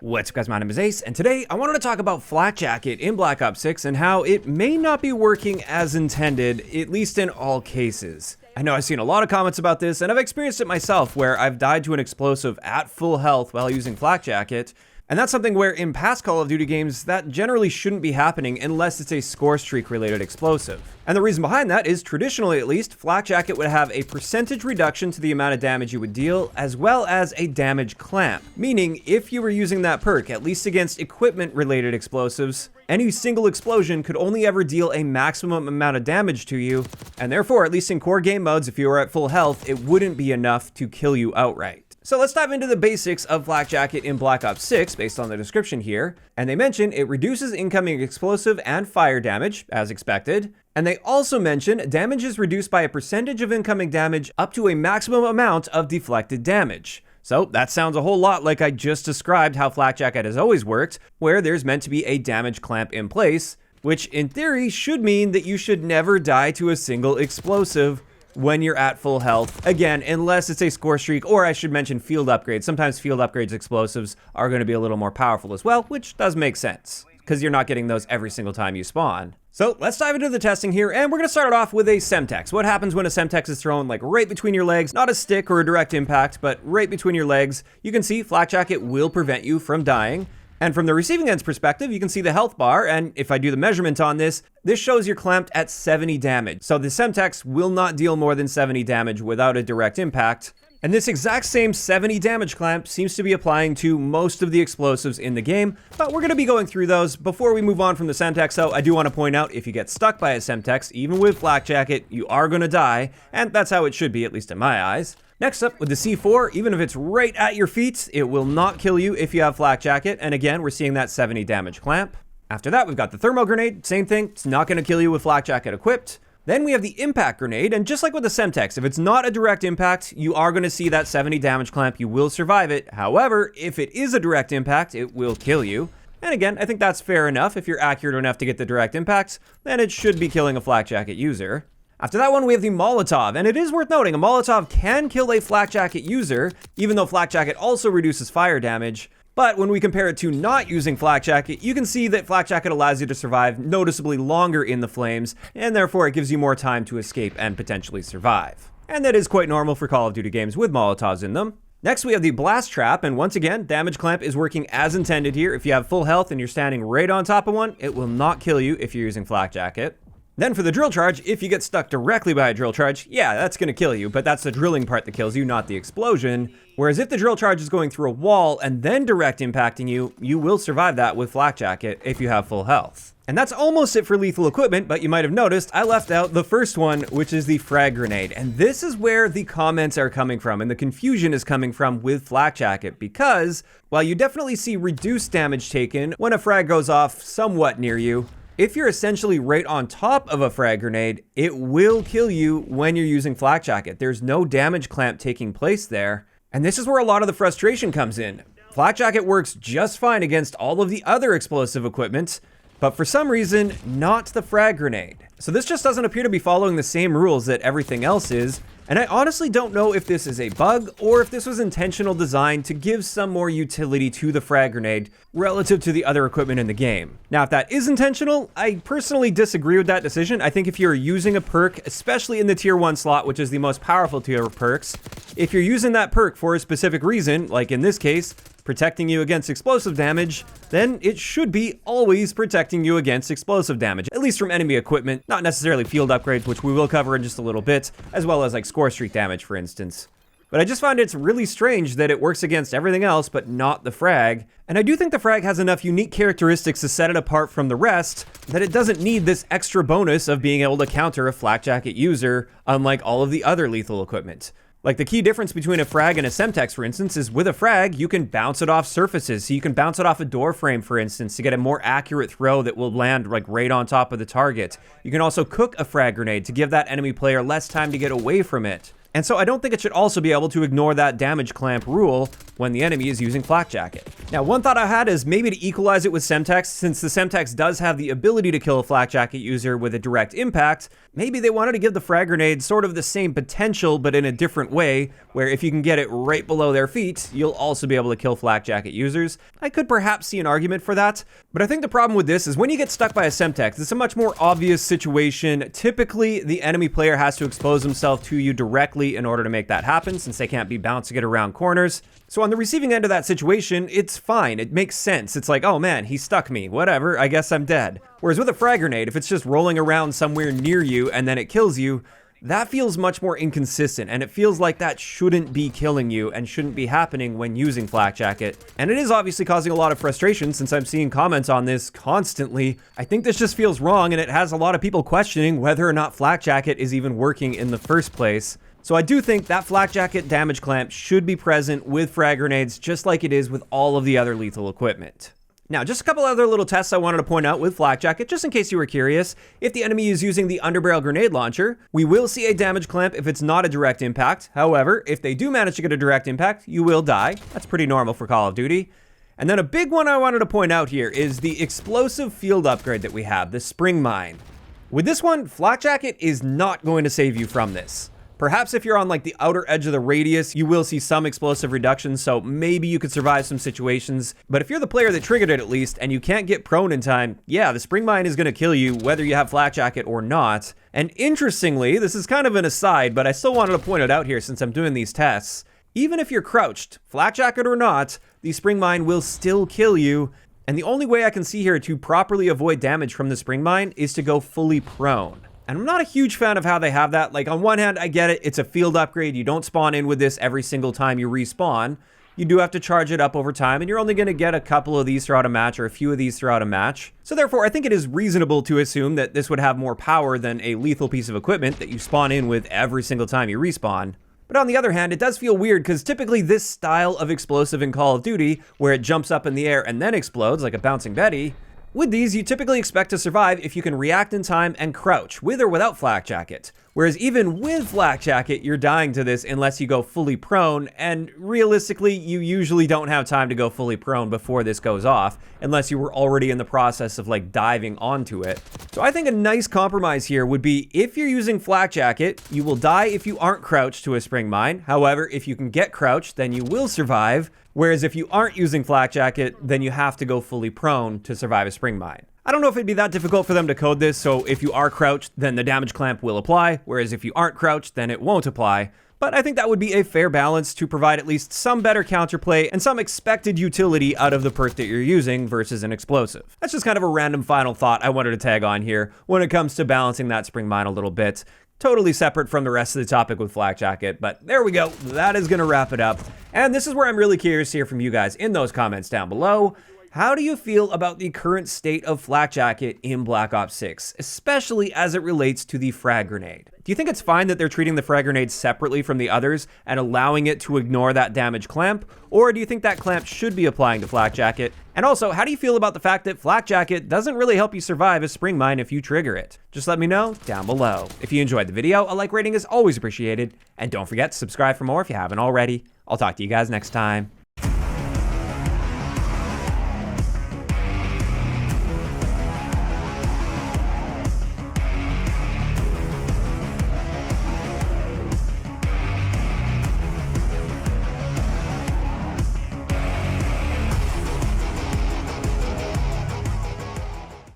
What's up guys, my name is Ace, and today I wanted to talk about Flak Jacket in Black Ops 6 and how it may not be working as intended, at least in all cases. I know I've seen a lot of comments about this, and I've experienced it myself where I've died to an explosive at full health while using Flak Jacket, and that's something where in past Call of Duty games, that generally shouldn't be happening unless it's a score streak related explosive. And the reason behind that is, traditionally at least, Flak Jacket would have a percentage reduction to the amount of damage you would deal, as well as a damage clamp. Meaning, if you were using that perk, at least against equipment related explosives, any single explosion could only ever deal a maximum amount of damage to you, and therefore, at least in core game modes, if you were at full health, it wouldn't be enough to kill you outright. So let's dive into the basics of Flak Jacket in Black Ops 6 based on the description here. And they mention it reduces incoming explosive and fire damage, as expected. And they also mention damage is reduced by a percentage of incoming damage up to a maximum amount of deflected damage. So that sounds a whole lot like I just described how Flak Jacket has always worked, where there's meant to be a damage clamp in place, which in theory should mean that you should never die to a single explosive when you're at full health. Again, unless it's a score streak, or I should mention field upgrades. Sometimes field upgrades explosives are going to be a little more powerful as well, which does make sense, because you're not getting those every single time you spawn. So let's dive into the testing here, and we're going to start it off with a Semtex. What happens when a Semtex is thrown like right between your legs? Not a stick or a direct impact, but right between your legs. You can see Flak Jacket will prevent you from dying. And from the receiving end's perspective, you can see the health bar, and if I do the measurement on this, this shows you're clamped at 70 damage. So the Semtex will not deal more than 70 damage without a direct impact. And this exact same 70 damage clamp seems to be applying to most of the explosives in the game, but we're going to be going through those. Before we move on from the Semtex though, I do want to point out, if you get stuck by a Semtex, even with Flak Jacket, you are going to die, and that's how it should be, at least in my eyes. Next up, with the C4, even if it's right at your feet, it will not kill you if you have Flak Jacket, and again, we're seeing that 70 damage clamp. After that, we've got the Thermal Grenade, same thing, it's not going to kill you with Flak Jacket equipped. Then we have the Impact Grenade, and just like with the Semtex, if it's not a direct impact, you are going to see that 70 damage clamp, you will survive it. However, if it is a direct impact, it will kill you. And again, I think that's fair enough. If you're accurate enough to get the direct impacts, then it should be killing a Flak Jacket user. After that one, we have the Molotov, and it is worth noting, a Molotov can kill a Flak Jacket user, even though Flak Jacket also reduces fire damage. But when we compare it to not using Flak Jacket, you can see that Flak Jacket allows you to survive noticeably longer in the flames, and therefore it gives you more time to escape and potentially survive. And that is quite normal for Call of Duty games with Molotovs in them. Next, we have the Blast Trap, and once again, Damage Clamp is working as intended here. If you have full health and you're standing right on top of one, it will not kill you if you're using Flak Jacket. Then for the Drill Charge, if you get stuck directly by a Drill Charge, yeah, that's going to kill you, but that's the drilling part that kills you, not the explosion. Whereas if the Drill Charge is going through a wall and then direct impacting you, you will survive that with Flak Jacket if you have full health. And that's almost it for lethal equipment, but you might have noticed I left out the first one, which is the Frag Grenade. And this is where the comments are coming from and the confusion is coming from with Flak Jacket, because while you definitely see reduced damage taken when a frag goes off somewhat near you, if you're essentially right on top of a frag grenade, it will kill you when you're using Flak Jacket. There's no damage clamp taking place there. And this is where a lot of the frustration comes in. Flak Jacket works just fine against all of the other explosive equipment, but for some reason, not the frag grenade. So this just doesn't appear to be following the same rules that everything else is, and I honestly don't know if this is a bug or if this was intentional design to give some more utility to the frag grenade relative to the other equipment in the game. Now, if that is intentional, I personally disagree with that decision. I think if you're using a perk, especially in the tier 1 slot, which is the most powerful tier of perks, if you're using that perk for a specific reason, like in this case, protecting you against explosive damage, then it should be always protecting you against explosive damage, at least from enemy equipment, not necessarily field upgrades, which we will cover in just a little bit, as well as like score streak damage, for instance. But I just find it's really strange that it works against everything else, but not the frag. And I do think the frag has enough unique characteristics to set it apart from the rest, that it doesn't need this extra bonus of being able to counter a Flak Jacket user, unlike all of the other lethal equipment. Like the key difference between a frag and a Semtex, for instance, is with a frag, you can bounce it off surfaces. So you can bounce it off a door frame, for instance, to get a more accurate throw that will land like right on top of the target. You can also cook a frag grenade to give that enemy player less time to get away from it. And so I don't think it should also be able to ignore that damage clamp rule, when the enemy is using Flak Jacket. Now, one thought I had is maybe to equalize it with Semtex, since the Semtex does have the ability to kill a Flak Jacket user with a direct impact. Maybe they wanted to give the frag grenade sort of the same potential, but in a different way, where if you can get it right below their feet, you'll also be able to kill Flak Jacket users. I could perhaps see an argument for that, but I think the problem with this is when you get stuck by a Semtex, it's a much more obvious situation. Typically, the enemy player has to expose himself to you directly in order to make that happen, since they can't be bouncing it around corners. So on the receiving end of that situation, it's fine. It makes sense. It's like, oh man, he stuck me. Whatever, I guess I'm dead. Whereas with a frag grenade, if it's just rolling around somewhere near you and then it kills you, that feels much more inconsistent, and it feels like that shouldn't be killing you and shouldn't be happening when using Flak Jacket. And it is obviously causing a lot of frustration since I'm seeing comments on this constantly. I think this just feels wrong, and it has a lot of people questioning whether or not Flak Jacket is even working in the first place. So I do think that Flak Jacket damage clamp should be present with frag grenades just like it is with all of the other lethal equipment. Now, just a couple other little tests I wanted to point out with Flak Jacket, just in case you were curious. If the enemy is using the Underbarrel grenade launcher, we will see a damage clamp if it's not a direct impact. However, if they do manage to get a direct impact, you will die. That's pretty normal for Call of Duty. And then a big one I wanted to point out here is the explosive field upgrade that we have, the Spring Mine. With this one, Flak Jacket is not going to save you from this. Perhaps if you're on like the outer edge of the radius, you will see some explosive reductions, so maybe you could survive some situations. But if you're the player that triggered it at least, and you can't get prone in time, yeah, the Spring Mine is going to kill you whether you have Flak Jacket or not. And interestingly, this is kind of an aside, but I still wanted to point it out here since I'm doing these tests. Even if you're crouched, Flak Jacket or not, the Spring Mine will still kill you. And the only way I can see here to properly avoid damage from the Spring Mine is to go fully prone. And I'm not a huge fan of how they have that. Like, on one hand, I get it. It's a field upgrade. You don't spawn in with this every single time you respawn. You do have to charge it up over time, and you're only going to get a couple of these throughout a match or a few of these throughout a match. So therefore, I think it is reasonable to assume that this would have more power than a lethal piece of equipment that you spawn in with every single time you respawn. But on the other hand, it does feel weird because typically this style of explosive in Call of Duty, where it jumps up in the air and then explodes like a bouncing Betty, with these, you typically expect to survive if you can react in time and crouch, with or without Flak Jacket. Whereas even with Flak Jacket, you're dying to this unless you go fully prone, and realistically, you usually don't have time to go fully prone before this goes off, unless you were already in the process of like diving onto it. So I think a nice compromise here would be if you're using Flak Jacket, you will die if you aren't crouched to a Spring Mine. However, if you can get crouched, then you will survive. Whereas if you aren't using Flak Jacket, then you have to go fully prone to survive a Spring Mine. I don't know if it'd be that difficult for them to code this, so if you are crouched, then the damage clamp will apply, whereas if you aren't crouched, then it won't apply. But I think that would be a fair balance to provide at least some better counterplay and some expected utility out of the perk that you're using versus an explosive. That's just kind of a random final thought I wanted to tag on here when it comes to balancing that Spring Mine a little bit. Totally separate from the rest of the topic with Flak Jacket, but there we go. That is going to wrap it up. And this is where I'm really curious to hear from you guys in those comments down below. How do you feel about the current state of Flak Jacket in Black Ops 6, especially as it relates to the frag grenade? Do you think it's fine that they're treating the frag grenade separately from the others and allowing it to ignore that damage clamp? Or do you think that clamp should be applying to Flak Jacket? And also, how do you feel about the fact that Flak Jacket doesn't really help you survive a Spring Mine if you trigger it? Just let me know down below. If you enjoyed the video, a like rating is always appreciated. And don't forget to subscribe for more if you haven't already. I'll talk to you guys next time.